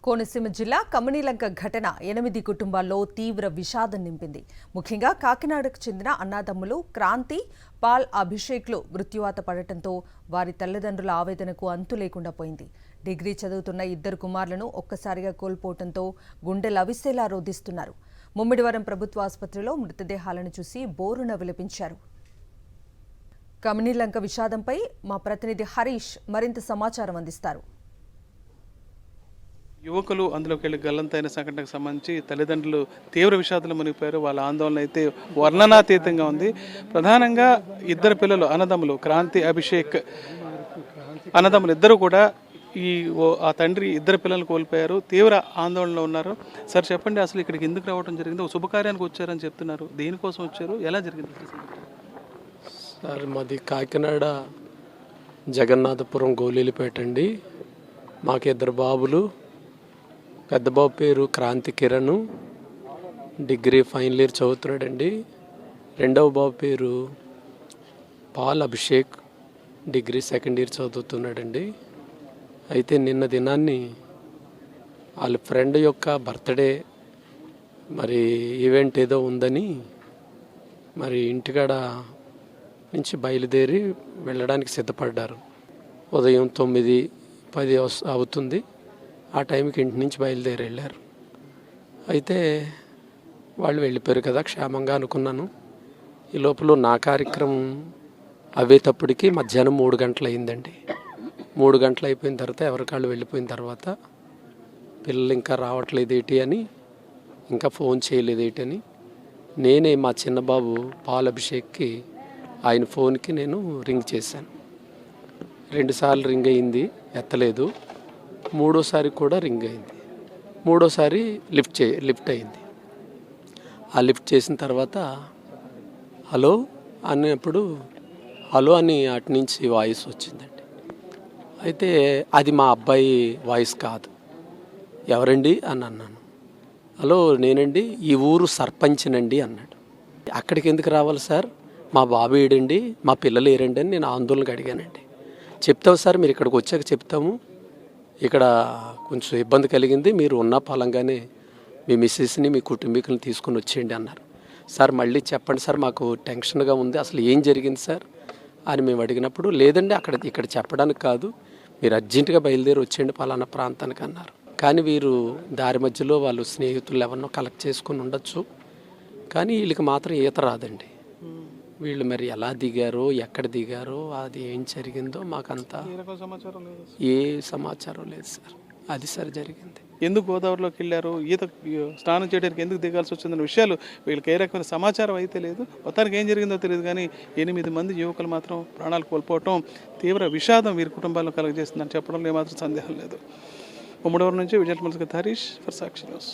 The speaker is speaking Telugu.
కోనసీమ జిల్లా కమనీలంక ఘటన 8 కుటుంబాల్లో తీవ్ర విషాదం నింపింది. ముఖ్యంగా కాకినాడకు చెందిన అన్నాదమ్ములు క్రాంతి, పాల్ అభిషేక్లు మృత్యువాత పడటంతో వారి తల్లిదండ్రుల ఆవేదనకు అంతు లేకుండా పోయింది. డిగ్రీ చదువుతున్న 2 కుమారులను ఒక్కసారిగా కోల్పోవడంతో గుండెలవిసేలా రోధిస్తున్నారు. ముమ్మిడివరం ప్రభుత్వ ఆసుపత్రిలో మృతదేహాలను చూసి బోరున విలపించారు. కమనీలంక విషాదంపై మా ప్రతినిధి హరీష్ మరింత సమాచారం అందిస్తారు. యువకులు అందులోకి వెళ్ళి గల్లంతైన సంఘటనకు సంబంధించి తల్లిదండ్రులు తీవ్ర విషాదంలో మునిగిపోయారు. వాళ్ళ ఆందోళన అయితే వర్ణనాతీతంగా ఉంది. ప్రధానంగా 2 పిల్లలు అన్నదమ్ములు క్రాంతి, అభిషేక్ అన్నదమ్ములు ఇద్దరు కూడా ఆ తండ్రి 2 పిల్లలు కోల్పోయారు. తీవ్ర ఆందోళనలో ఉన్నారు. సార్ చెప్పండి, అసలు ఇక్కడికి ఎందుకు రావడం జరిగింది? ఒక శుభకార్యానికి వచ్చారని చెప్తున్నారు. దేనికోసం వచ్చారు? ఎలా జరిగింది? సార్ మాది కాకినాడ జగన్నాథపురం గోలీలపేట అండి. మాకు 2 బాబులు. పెద్ద బాబు పేరు Kranthi Kiran, degree final year చదువుతున్నాడండి. రెండవ బాబు పేరు Paul Abhishek, degree second year చదువుతున్నాడండి. అయితే నిన్న దినాన్ని వాళ్ళ ఫ్రెండ్ యొక్క బర్త్డే మరి ఈవెంట్ ఏదో ఉందని మరి ఇంటికాడ నుంచి బయలుదేరి వెళ్ళడానికి సిద్ధపడ్డారు. ఉదయం 9-10 అవుతుంది. ఆ టైంకి ఇంటి నుంచి బయలుదేరి వెళ్ళారు. అయితే వాళ్ళు వెళ్ళిపోయారు కదా, క్షేమంగా అనుకున్నాను. ఈ లోపల నా కార్యక్రమం అవేటప్పటికి మధ్యాహ్నం 3 గంటలు అయిందండి. 3 గంటలు అయిపోయిన తర్వాత ఎవరికాళ్ళు వెళ్ళిపోయిన తర్వాత పిల్లలు ఇంకా రావట్లేదేటి అని, ఇంకా ఫోన్ చేయలేదేటి అని నేనే మా చిన్నబాబు పాల్ అభిషేక్కి ఆయన ఫోన్కి నేను రింగ్ చేశాను. 2 సార్లు రింగ్ అయింది, ఎత్తలేదు. 3వసారి కూడా రింగ్ అయింది. 3వసారి లిఫ్ట్ అయింది. ఆ లిఫ్ట్ చేసిన తర్వాత హలో అన్నప్పుడు హలో అని అటు నుంచి వాయిస్ వచ్చిందండి. అయితే అది మా అబ్బాయి వాయిస్ కాదు. ఎవరండి అని అన్నాను. హలో నేనండి, ఈ ఊరు సర్పంచ్నండి అన్నాడు. అక్కడికి ఎందుకు రావాలి సార్, మా బాబు ఏడండి, మా పిల్లలు ఏరండి అని నేను ఆందోళనగా అడిగానండి. చెప్తాం సార్, మీరు ఇక్కడికి వచ్చాక చెప్తాము, ఇక్కడ కొంచెం ఇబ్బంది కలిగింది, మీరు ఉన్న పాలంగానే మీ మిస్సెస్ని మీ కుటుంబీకులను తీసుకుని వచ్చేయండి అన్నారు. సార్ మళ్ళీ చెప్పండి సార్, మాకు టెన్షన్గా ఉంది, అసలు ఏం జరిగింది సార్ అని మేము అడిగినప్పుడు లేదండి ఇక్కడ చెప్పడానికి కాదు, మీరు అర్జెంటుగా బయలుదేరి వచ్చేయండి పలానా ప్రాంతానికి అన్నారు. కానీ వీరు దారి మధ్యలో వాళ్ళు స్నేహితులు ఎవరినో కలెక్ట్ చేసుకుని ఉండొచ్చు, కానీ వీళ్ళకి మాత్రం ఈత రాదండి. వీళ్ళు మరి ఎలా దిగారో, ఎక్కడ దిగారో, అది ఏం జరిగిందో మాకంతా ఏ సమాచారం లేదు సార్. అది సార్ జరిగింది. ఎందుకు గోదావరిలోకి వెళ్ళారు, స్నానం చేయడానికి ఎందుకు దిగాల్సి వచ్చిందన్న విషయాలు వీళ్ళకి ఏ రకమైన సమాచారం అయితే లేదు. మొత్తానికి ఏం జరిగిందో తెలియదు, కానీ 8 మంది యువకులు మాత్రం ప్రాణాలు కోల్పోవటం తీవ్ర విషాదం వీరి కుటుంబాలను కలుగజేస్తుందని చెప్పడంలో ఏమాత్రం సందేహం లేదు. ముమ్మడివరం నుంచి Vijay Harish for Sakshi news.